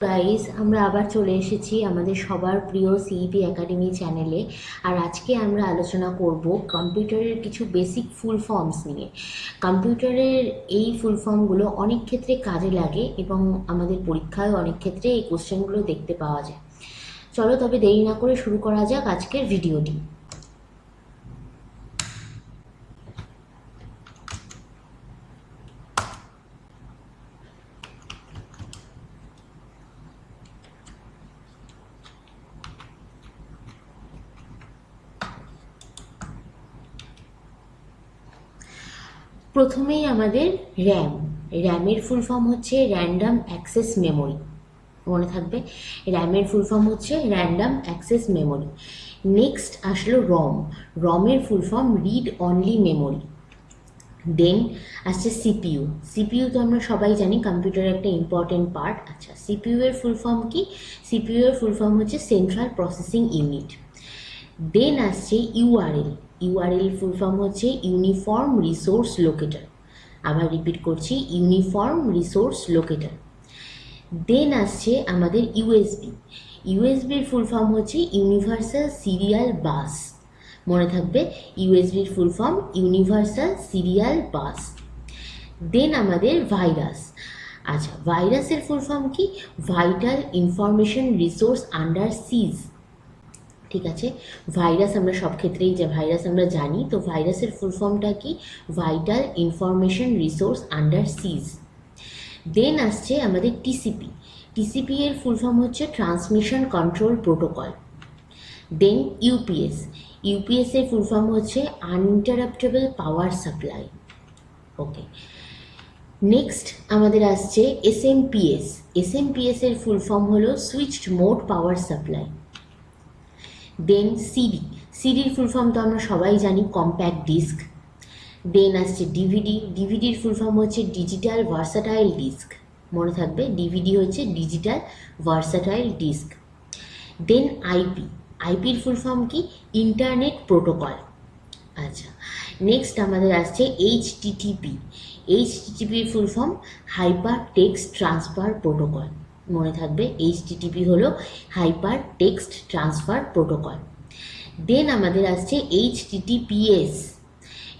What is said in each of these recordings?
Guys, আমরা আবার চলে এসেছি আমাদের সবার প্রিয় সিইপি একাডেমি চ্যানেলে। আর আজকে আমরা আলোচনা করব কম্পিউটারের কিছু বেসিক ফুল ফর্মস নিয়ে। কম্পিউটারের এই ফুল ফর্মগুলো অনেক ক্ষেত্রে কাজে লাগে এবং আমাদের পরীক্ষায় অনেক ক্ষেত্রে এই কোশ্চেনগুলো দেখতে পাওয়া যায়। চলো তবে দেরি না করে শুরু করা যাক আজকের ভিডিওটি। প্রথমেই আমাদের র্যামের ফুল ফর্ম হচ্ছে র্যান্ডম অ্যাক্সেস মেমোরি। মনে থাকবে, র্যামের ফুল ফর্ম হচ্ছে র্যান্ডম অ্যাক্সেস মেমোরি। নেক্সট আসলো রমের full form read only memory. Then আসছে সিপিইউ তো আমরা সবাই জানি কম্পিউটারের একটা ইম্পর্টেন্ট পার্ট। আচ্ছা, সিপিইউ এর ফুল ফর্ম কি? সিপিইউ এর ফুল ফর্ম হচ্ছে সেন্ট্রাল প্রসেসিং ইউনিট। দেন আসছে ইউআরএল ফুল ফর্ম হচ্ছে ইউনিফর্ম রিসোর্স লোকেটর। আবার রিপিট করছি, ইউনিফর্ম রিসোর্স লোকেটর। দেন আসছে আমাদের ইউএসবির ফুল ফর্ম হচ্ছে ইউনিভার্সাল সিরিয়াল বাস। মনে থাকবে, ইউএসবির full form universal serial bus. Then আমাদের আচ্ছা, ভাইরাসের ফুল ফর্ম কি? Vital information resource under siege. ঠিক আছে, ভাইরাস আমরা সব ক্ষেত্রেই যে ভাইরাস আমরা জানি, তো ভাইরাসের ফুল ফর্মটা কি? ভাইটাল ইনফরমেশন রিসোর্স আন্ডার সিজ। দেন আসছে আমাদের টিসিপি এর ফুল ফর্ম হচ্ছে ট্রান্সমিশন কন্ট্রোল প্রোটোকল। দেন ইউপিএস এর ফুল ফর্ম হচ্ছে আনইন্টারাপ্টেবল পাওয়ার সাপ্লাই। ওকে, নেক্সট আমাদের আসছে এসএমপিএস এর ফুল ফর্ম হলো switched mode power supply. Then সিডির ফুল ফর্ম তো আমরা সবাই জানি, কম্প্যাক্ট ডিস্ক। দেন আসছে ডিভিডির ফুল ফর্ম হচ্ছে ডিজিটাল ভার্সাটাইল ডিস্ক। মনে থাকবে, ডিভিডি হচ্ছে ডিজিটাল ভার্সাটাইল ডিস্ক। দেন আইপির ফুল ফর্ম কি? Internet protocol. আচ্ছা, নেক্সট আমাদের আসছে এইচটিটিপির full form hyper text transfer protocol. মনে থাকবে, এইচটিটিপি হলো hyper text transfer protocol. Then আমাদের আসছে এইচটিটিপিএস,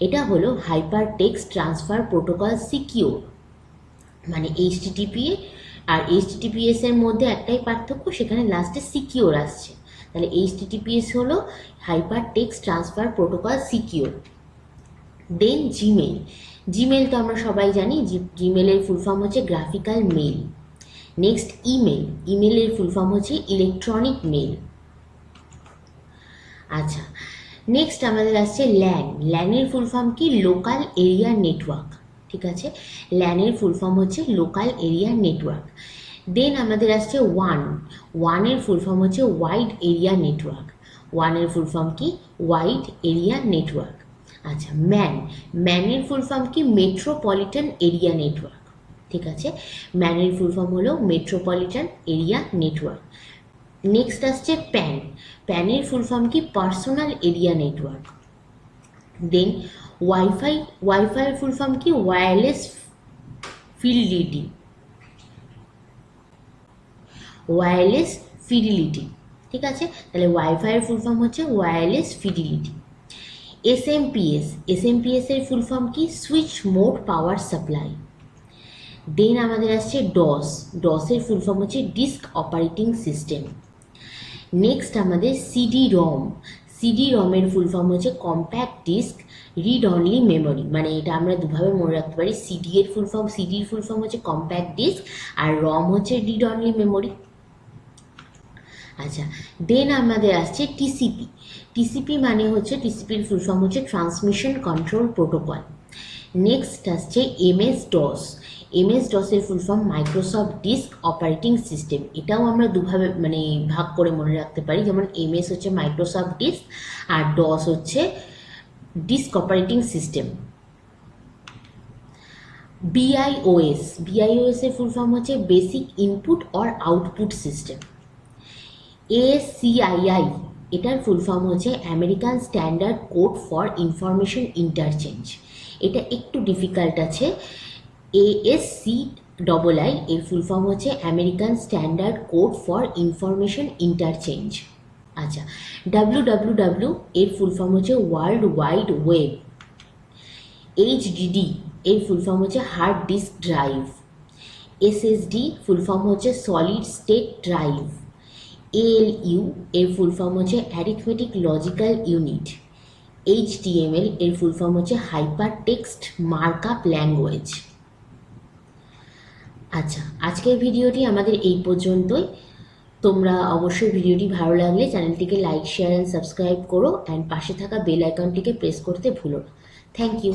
এটা হলো hyper text transfer protocol secure. মানে এইচটিটিপি আর এইচটিটিপিএস এর মধ্যে একটাই পার্থক্য, সেখানে লাস্টে সিকিউর আসছে। তাহলে এইচটিটিপিএস হলো hyper text transfer protocol secure. Then Gmail তো আমরা সবাই জানি, জিমেলের ফুল ফর্ম হচ্ছে গ্রাফিক্যাল মেল। নেক্সট ইমেলের ফুল ফর্ম হচ্ছে ইলেকট্রনিক মেল। আচ্ছা, নেক্সট আমাদের আসছে ল্যানের ফুল ফর্ম কি? Local area network. ঠিক আছে, ল্যানের ফুল ফর্ম হচ্ছে লোকাল এরিয়া নেটওয়ার্ক। দেন আমাদের আসছে ওয়ানের ফুল ফর্ম হচ্ছে ওয়াইড এরিয়া নেটওয়ার্ক। ওয়ানের ফুল ফর্ম কি? Wide area network. আচ্ছা, ম্যানের ফুল ফর্ম কি? Metropolitan area network. ঠিক আছে, ম্যানের ফুল ফর্ম হলো মেট্রোপলিটন এরিয়া নেটওয়ার্ক। নেক্সট আসছে প্যানের ফুল ফর্ম কি? Personal area network. দেন ওয়াইফাইয়ের ফুল ফর্ম কি? Wireless fidelity. ঠিক আছে, তাহলে ওয়াইফাইয়ের ফুল ফর্ম হচ্ছে ওয়্যারলেস ফিডিলিটি। এসএমপিএস এর ফুল ফর্ম কি? Switch mode power supply. Then আমাদের আসছে ডসের ফুল ফর্ম হচ্ছে ডিস্ক অপারেটিং সিস্টেম। নেক্সট আমাদের সিডি রমের ফুল ফর্ম হচ্ছে compact disc read only memory. মানে এটা আমরা দুভাবে মনে রাখতে পারি, সিডির ফুল ফর্ম হচ্ছে কম্প্যাক্ট ডিস্ক আর রম হচ্ছে রিড অনলি মেমোরি। আচ্ছা, দেন আমাদের আসছে টিসিপি মানে হচ্ছে, টিসিপির ফুল ফর্ম হচ্ছে ট্রান্সমিশন কন্ট্রোল প্রোটোকল। নেক্সট আসছে এমএস ডসের full form Microsoft disk operating system. এটাও আমরা দুভাবে মানে ভাগ করে মনে রাখতে পারি, যেমন এমএস হচ্ছে মাইক্রোসফট ডিস্ক আর ডস হচ্ছে ডিস্ক অপারেটিং সিস্টেম। বিআইওএস এর ফুল ফর্ম হচ্ছে basic input or output system. ASCII, এটার ফুল ফর্ম হচ্ছে American standard code for information interchange. এটা একটু ডিফিকাল্ট আছে। ডবল আই এর ফুল ফর্ম হচ্ছে American standard code for information interchange. আচ্ছা, ডাব্লিউ এর ফুল ফর্ম হচ্ছে ওয়ার্ল্ড ওয়াইড ওয়েব। এইচডিডি এর ফুল ফর্ম হচ্ছে hard disk drive. SSD full form হচ্ছে সলিড স্টেট ড্রাইভ। এএলইউ এর ফুল ফর্ম হচ্ছে অ্যারিথমেটিক লজিক্যাল ইউনিট। এইচটিএমএল এর full form হচ্ছে হাইপার টেক্সট মার্কআপ ল্যাঙ্গুয়েজ। আচ্ছা, আজকের ভিডিওটি আমাদের এই পর্যন্তই। তোমরা অবশ্যই ভিডিওটি ভালো লাগলে চ্যানেলটিকে লাইক, শেয়ার অ্যান্ড সাবস্ক্রাইব করো, অ্যান্ড পাশে থাকা বেল আইকনটিকে প্রেস করতে ভুলো না। Thank you.